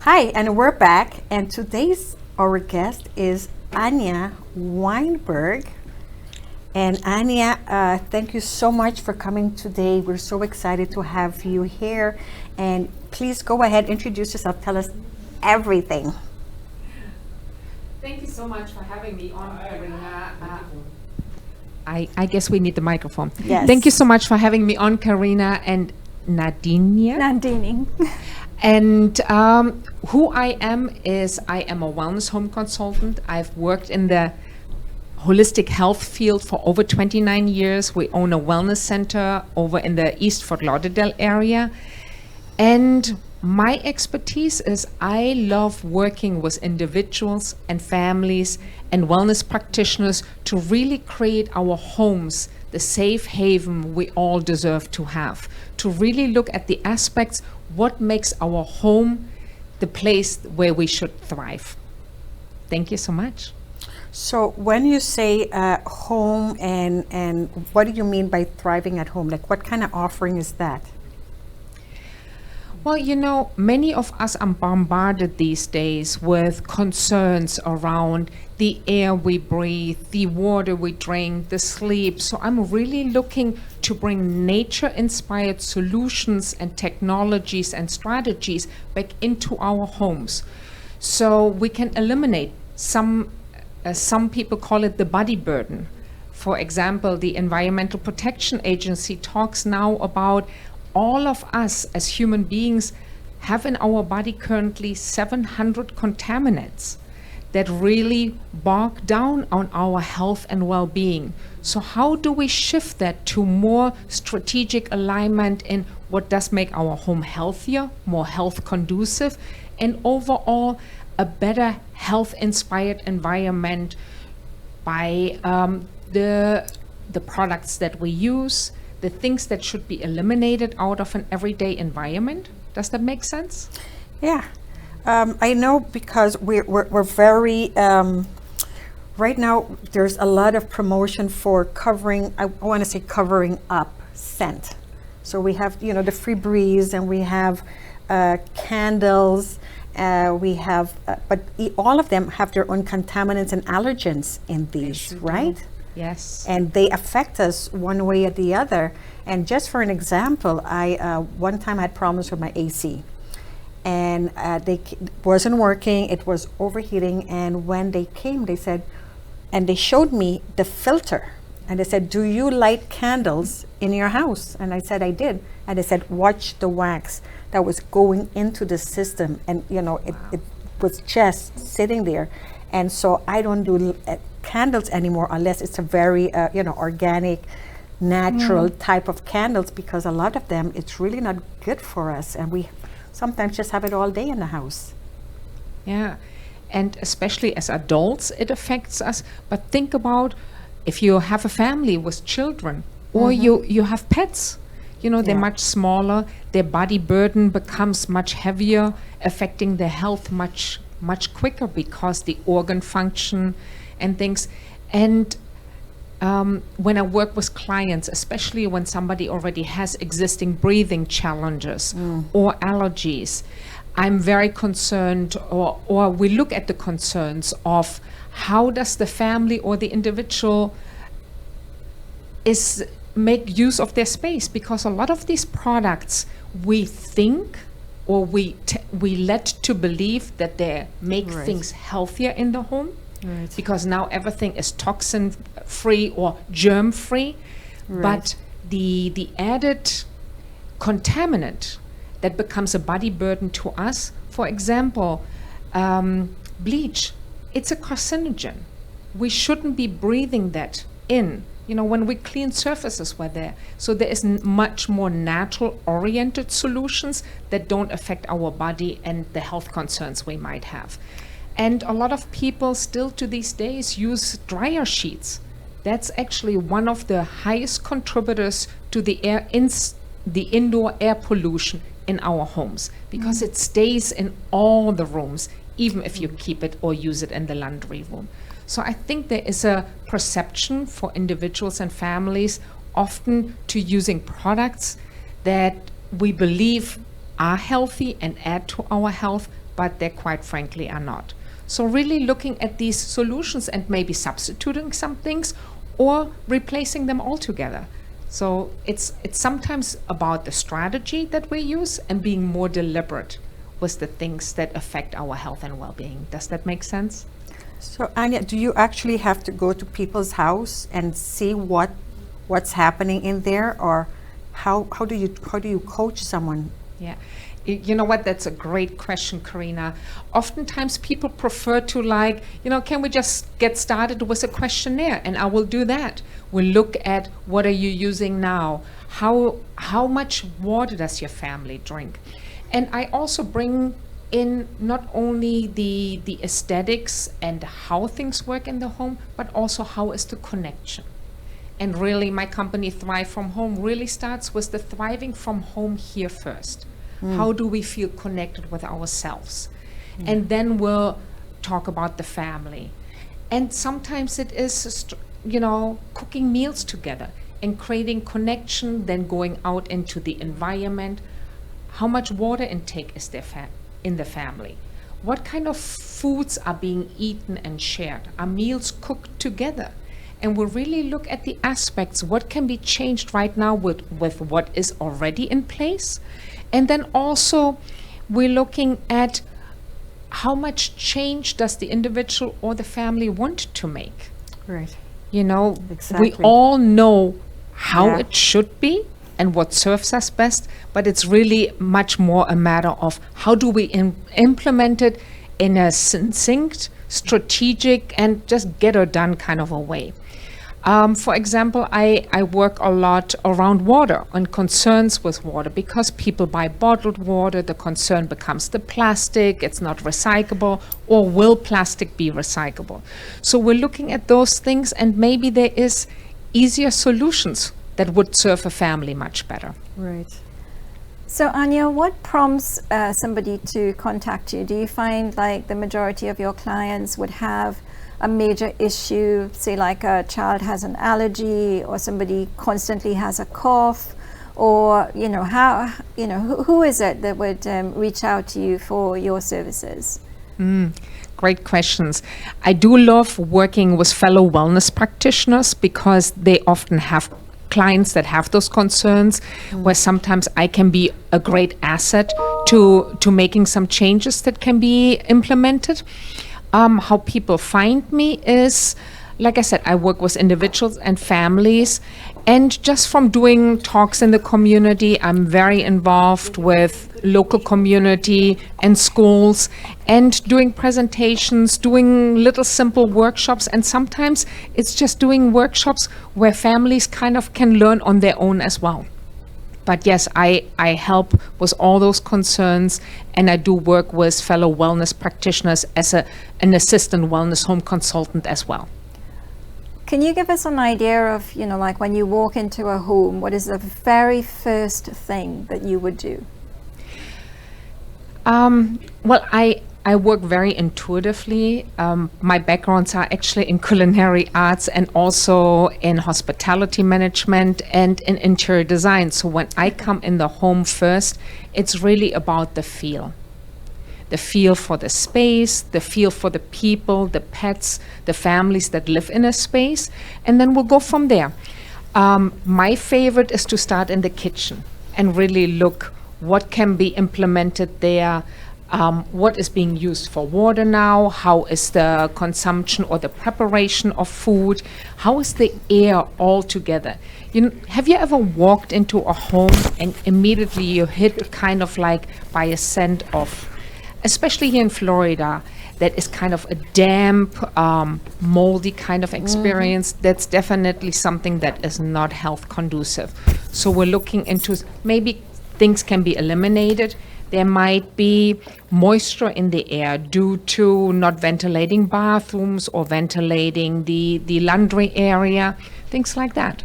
Hi, and we're back. And today's our guest is Anja Weinberg. And Anja, thank you so much for coming today. We're so excited to have you here. And please go ahead, introduce yourself, tell us everything. Thank you so much for having me on, Karina. I guess we need the microphone. Yes. Thank you so much for having me on, Karina and Nadinia. Nandini. And who I am is I am a wellness home consultant. I've worked in the holistic health field for over 29 years. We own a wellness center over in the East Fort Lauderdale area. And my expertise is I love working with individuals and families and wellness practitioners to really create our homes the safe haven we all deserve to have, to really look at the aspects, what makes our home the place where we should thrive. Thank you so much. So when you say home and what do you mean by thriving at home? Like what kind of offering is that? Well, you know, many of us are bombarded these days with concerns around the air we breathe, the water we drink, the sleep. So I'm really looking to bring nature-inspired solutions and technologies and strategies back into our homes. So we can eliminate some people call it the body burden. For example, the Environmental Protection Agency talks now about all of us as human beings have in our body currently 700 contaminants that really bog down on our health and well-being. So how do we shift that to more strategic alignment in what does make our home healthier, more health conducive, and overall a better health-inspired environment by the products that we use, the things that should be eliminated out of an everyday environment. Does that make sense? Yeah, I know because we're very, right now there's a lot of promotion for covering, I want to say covering up scent. So we have, you know, the free breeze and we have candles, we have, but all of them have their own contaminants and allergens in these, right? Yes. And they affect us one way or the other. And just for an example, I one time had problems with my AC, and wasn't working. It was overheating. And when they came, they said, and they showed me the filter, and they said, "Do you light candles in your house?" And I said, "I did." And they said, "Watch the wax that was going into the system," and you know, it was just sitting there. And so I don't do candles anymore unless it's a very organic, natural type of candles, because a lot of them, it's really not good for us, and we sometimes just have it all day in the house. Yeah, and especially as adults it affects us, but think about if you have a family with children or you have pets, you know, they're much smaller, their body burden becomes much heavier, affecting their health much quicker because the organ function and things. And when I work with clients, especially when somebody already has existing breathing challenges or allergies, I'm very concerned, or we look at the concerns of how does the family or the individual make use of their space, because a lot of these products we think or we led to believe that they make things healthier in the home, because now everything is toxin free or germ free, but the added contaminant that becomes a body burden to us, for example, bleach, it's a carcinogen. We shouldn't be breathing that in. You know, when we clean surfaces, we're there. So there is much more natural-oriented solutions that don't affect our body and the health concerns we might have. And a lot of people still to these days use dryer sheets. That's actually one of the highest contributors to the indoor air pollution in our homes, because it stays in all the rooms, even if you keep it or use it in the laundry room. So I think there is a perception for individuals and families often to using products that we believe are healthy and add to our health, but they quite frankly are not. So really looking at these solutions and maybe substituting some things or replacing them altogether. So it's sometimes about the strategy that we use and being more deliberate with the things that affect our health and well-being. Does that make sense? So Anja, do you actually have to go to people's house and see what's happening in there, or how do you coach someone? Yeah. You know what, that's a great question, Karina. Oftentimes people prefer to can we just get started with a questionnaire, and I will do that. We'll look at what are you using now? How much water does your family drink? And I also bring in not only the aesthetics and how things work in the home, but also how is the connection. And really my company Thrive From Home really starts with the thriving from home here first. How do we feel connected with ourselves? And then we'll talk about the family. And sometimes it is, cooking meals together and creating connection, then going out into the environment. How much water intake is there in the family? What kind of foods are being eaten and shared? Are meals cooked together? And we'll really look at the aspects, what can be changed right now with what is already in place. And then also we're looking at how much change does the individual or the family want to make. Right. Exactly. We all know how it should be and what serves us best, but it's really much more a matter of how do we implement it in a succinct, strategic, and just get it done kind of a way. For example, I work a lot around water and concerns with water, because people buy bottled water. The concern becomes the plastic, it's not recyclable, or will plastic be recyclable? So we're looking at those things, and maybe there is easier solutions that would serve a family much better. Right. So Anja, what prompts somebody to contact you? Do you find like the majority of your clients would have a major issue, say like a child has an allergy, or somebody constantly has a cough, or who is it that would reach out to you for your services? Great questions. I do love working with fellow wellness practitioners, because they often have clients that have those concerns, where sometimes I can be a great asset to making some changes that can be implemented. How people find me is, like I said, I work with individuals and families, and just from doing talks in the community, I'm very involved with local community and schools, and doing presentations, doing little simple workshops, and sometimes it's just doing workshops where families kind of can learn on their own as well. But yes, I help with all those concerns, and I do work with fellow wellness practitioners as an assistant wellness home consultant as well. Can you give us an idea of, like when you walk into a home, what is the very first thing that you would do? Well, I work very intuitively. My backgrounds are actually in culinary arts and also in hospitality management and in interior design. So when I come in the home first, it's really about the feel. The feel for the space, the feel for the people, the pets, the families that live in a space, and then we'll go from there. My favorite is to start in the kitchen and really look what can be implemented there. What is being used for water now? How is the consumption or the preparation of food? How is the air all together? Have you ever walked into a home and immediately you hit kind of like by a scent of, especially here in Florida, that is kind of a damp, moldy kind of experience? That's definitely something that is not health conducive. So we're looking into maybe things can be eliminated. There might be moisture in the air due to not ventilating bathrooms or ventilating the laundry area, things like that.